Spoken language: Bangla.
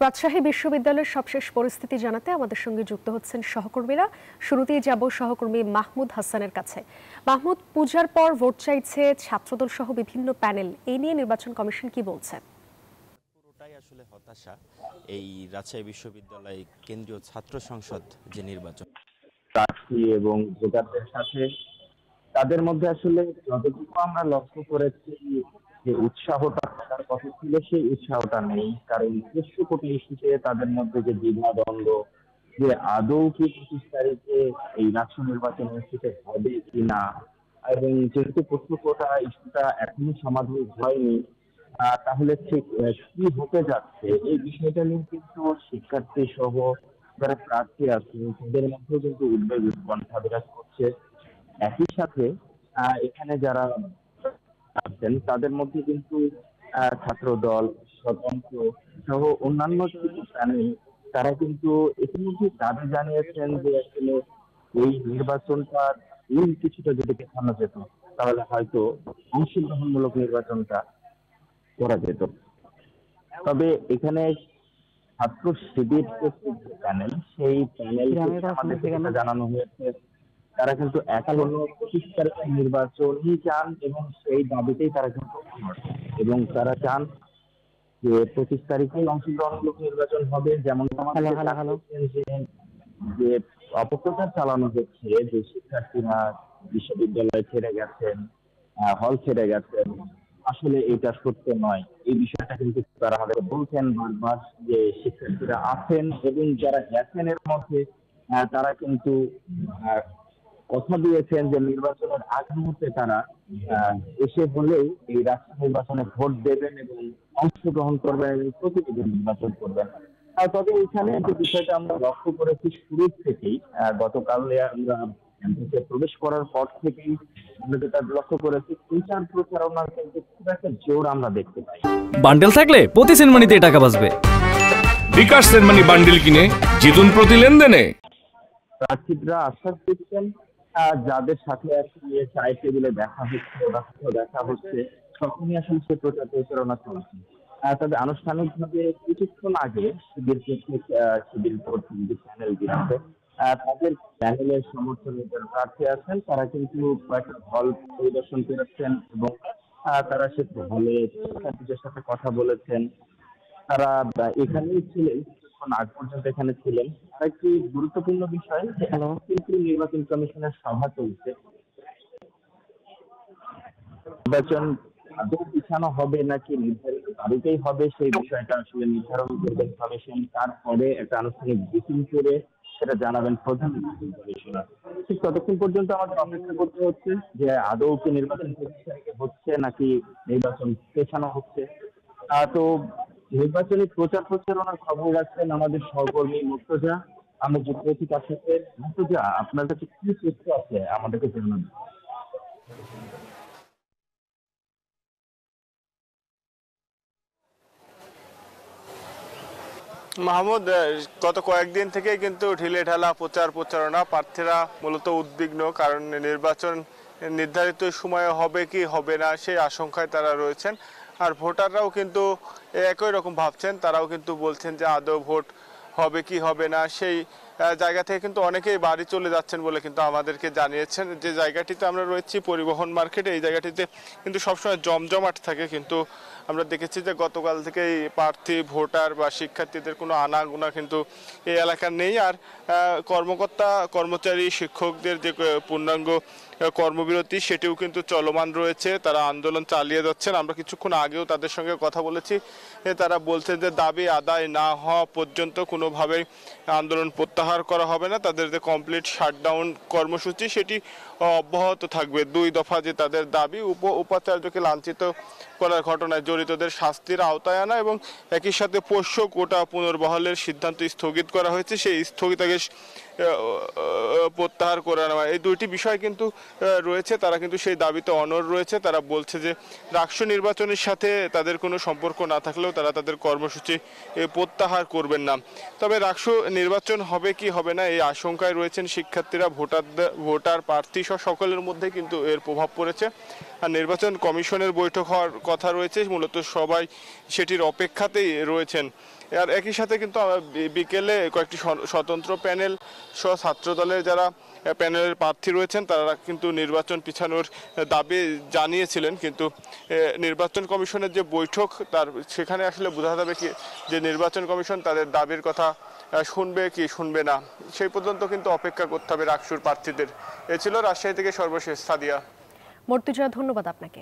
রাজশাহী বিশ্ববিদ্যালয়ের সবশেষ পরিস্থিতি জানাতে আমাদের সঙ্গে যুক্ত হচ্ছেন সহকর্মীরা। শুরুতেই যাব সহকর্মী মাহমুদ হাসানের কাছে। মাহমুদ, পূজার পর ভোট চাইছে ছাত্রদল সহ বিভিন্ন প্যানেল, এই নিয়ে নির্বাচন কমিশন কি বলছে? পুরোটাই আসলে হতাশা। এই রাজশাহী বিশ্ববিদ্যালয় কেন্দ্রীয় ছাত্র সংসদ যে নির্বাচন, প্রার্থী এবং ভোটারদের সাথে তাদের মধ্যে আসলে যতটুকু আমরা লক্ষ্য করেছি যে উৎসাহটা থাকার কথা ছিল, সেই উৎসাহটা নেই। কারণ ২৫ কোটি ইস্যুতে তাদের মধ্যে যে দ্বিধাদ্বন্দ্ব, যে আদৌ কি ২৫ তারিখে এই রাষ্ট্র নির্বাচন অনুষ্ঠিত হবে কিনা, এবং যেহেতু ২৫ কোটা ইস্যুটা এখনো সমাধান হয়নি, তাহলে ঠিক কি হতে যাচ্ছে এই বিষয়টা নিয়ে কিন্তু শিক্ষার্থী সহ যারা প্রার্থী আছে তাদের মধ্যেও কিন্তু উদ্বেগ উৎকণ্ঠা বিরাজ করছে। একই সাথে এখানে যারা আছেন তাদের মধ্যে কিন্তু ছাত্র দল, স্বতন্ত্র সহ অন্যান্য কিছু প্যানেল তারা কিন্তু ইতিমধ্যে দাবি জানিয়েছেন যে আসলে এই নির্বাচনটা কিছুটা যদি পেছানো যেত তাহলে হয়তো অংশগ্রহণমূলক নির্বাচনটা করা যেত। তবে এখানে ছাত্র শিবির প্যানেল, সেই প্যানেল আমাদেরকে যেটা জানানো হয়েছে, তারা কিন্তু এখনো ২৫ তারিখের নির্বাচনই চান এবং সেই দাবিতেই তারা কিন্তু এবং তারা চান যে ২৫ তারিখেই অংশগ্রহণমূলক নির্বাচন হবে। যেমন যে অপপ্রচার চালানো হচ্ছে যে শিক্ষার্থীরা বিশ্ববিদ্যালয় ছেড়ে গেছেন, হল ছেড়ে গেছেন, আসলে এটা সত্য নয়। এই বিষয়টা কিন্তু তারা আমাদের বলছেন বারবার যে শিক্ষার্থীরা আছেন এবং যারা গেছেন এর মধ্যে তারা কিন্তু কথা দিয়েছেন যে নির্বাচনের আগ মুহূর্তে তারা এসে হলেও এই রাষ্ট্র নির্বাচনে ভোট দেবেন এবং অংশগ্রহণ করবেন এবং প্রতিনিধি নির্বাচন করবেন। তবে এখানে যে বিষয়টা আমরা লক্ষ্য করেছি শুরু থেকেই, গতকালে আমরা ক্যাম্পাসে প্রবেশ করার পর থেকেই আমরা যেটা লক্ষ্য করেছি, প্রচার প্রচারণার কিন্তু খুব একটা জোর আমরা দেখতে পাই। বান্ডেল থাকলে প্রতি সেনমানিতে টাকা বাঁচবে। বিকাশ সেনমানি বান্ডেল কিনে জিতুন প্রতি লেনদেনে। প্রার্থীরা আশ্বাস দিচ্ছেন যাদের সাথে আসলে চায়ের টেবিলে দেখা হচ্ছে তখনই আসলে সে প্রচার প্রচারণা চলছে। তবে আনুষ্ঠানিকভাবে কিছুক্ষণ আগে শিবির প্যানেল দিচ্ছে, তাদের প্যানেলের সমর্থনে যারা প্রার্থী আছেন তারা কিন্তু কয়েকটা হল পরিদর্শন করেছেন এবং তারা সে হলে শিক্ষার্থীদের সাথে কথা বলেছেন। তারা এখানেই ছিলেন, কিছুক্ষণ আগ পর্যন্ত এখানে ছিলেন। আরেকটি গুরুত্বপূর্ণ বিষয় যে কিন্তু নির্বাচন কমিশনের সভা চলছে। নির্বাচন আদৌ পিছানো হবে নাকি নির্ধারিত তারিখেই হবে সেই বিষয়টা আসলে নির্ধারণ করবেন কমিশন। তারপরে একটা আনুষ্ঠানিক ব্রিফিং করে সেটা জানাবেন প্রধান নির্বাচন কমিশনার। ঠিক ততক্ষণ পর্যন্ত আমাদের অপেক্ষা করতে হচ্ছে যে আদৌ কি নির্বাচন ২৫ তারিখে হচ্ছে নাকি নির্বাচন পেছানো হচ্ছে। তো নির্বাচনী প্রচার প্রচারণার খবর রাখছেন আমাদের সহকর্মী মুর্তজা। আমরা যুক্ত হচ্ছি তার সাথে। মুর্তজা, আপনার কাছে কি তথ্য আছে আমাদেরকে জানান। মাহমুদ, গত কয়েকদিন থেকে কিন্তু ঢিলে ঢালা প্রচার প্রচারণা। প্রার্থীরা মূলত উদ্বিগ্ন, কারণ নির্বাচন নির্ধারিত সময়ে হবে কি হবে না সেই আশঙ্কায় তারা রয়েছেন। আর ভোটাররাও কিন্তু একই রকম ভাবছেন, তারাও কিন্তু বলছেন যে আদৌ ভোট হবে কি হবে না। সেই জায়গা থেকে কিন্তু অনেকেই বাড়ি চলে যাচ্ছেন বলে কিন্তু আমাদেরকে জানিয়েছেন। যে জায়গাটিতে আমরা রয়েছি পরিবহন মার্কেটে, এই জায়গাটিতে কিন্তু সবসময় জমজমাট থাকে, কিন্তু আমরা দেখেছি যে গতকাল থেকেই প্রার্থী, ভোটার বা শিক্ষার্থীদের কোনো আনাগোনা কিন্তু এই এলাকার নেই। আর কর্মকর্তা, কর্মচারী, শিক্ষকদের যে পূর্ণাঙ্গ কর্মবিরতি সেটিও কিন্তু চলমান রয়েছে, তারা আন্দোলন চালিয়ে যাচ্ছেন। আমরা কিছুক্ষণ আগেও তাদের সঙ্গে কথা বলেছি, তারা বলছেন যে দাবি আদায় না হওয়া পর্যন্ত কোনোভাবেই আন্দোলন প্রত্যাহার করা হবে না। তাদের যে কমপ্লিট শাটডাউন কর্মসূচি সেটি অব্যাহত থাকবে। ২ দফা যে তাদের দাবি, উপাচার্যকে লাঞ্ছিত করার ঘটনায় জড়িতদের শাস্তির আওতায় আনা এবং একই সাথে পোষ্য কোটা পুনর্বহালের সিদ্ধান্ত স্থগিত করা হয়েছে, সেই স্থগিতাদেশ প্রত্যাহার করে নেওয়া, এই দুইটি বিষয় কিন্তু রয়েছে। তারা কিন্তু সেই দাবিতে অনড় রয়েছে। তারা বলছে যে রাষ্ট্র নির্বাচনের সাথে তাদের কোনো সম্পর্ক না থাকলেও তারা তাদের কর্মসূচি প্রত্যাহার করবেন না। তবে রাষ্ট্র নির্বাচন হবে কি হবে না এই আশঙ্কায় রয়েছেন শিক্ষার্থীরা, ভোটার প্রার্থী সহ সকলের মধ্যে কিন্তু এর প্রভাব পড়েছে। আর নির্বাচন কমিশনের বৈঠক হওয়ার কথা রয়েছে, মূলত সবাই সেটির অপেক্ষাতেই রয়েছেন। আর একই সাথে কিন্তু বিকেলে কয়েকটি স্বতন্ত্র প্যানেল সহ ছাত্রদলের যারা প্যানেলের প্রার্থী রয়েছেন তারা কিন্তু নির্বাচন পিছানোর দাবি জানিয়েছিলেন, কিন্তু নির্বাচন কমিশনের যে বৈঠক সেখানে আসলে বোঝা যাবে কি যে নির্বাচন কমিশন তাদের দাবির কথা শুনবে কি শুনবে না, সেই পর্যন্ত কিন্তু অপেক্ষা করতে হবে রাকসুর প্রার্থীদের। এ ছিল রাজশাহী থেকে সর্বশেষ সাদিয়া। মর্তুজা, ধন্যবাদ আপনাকে।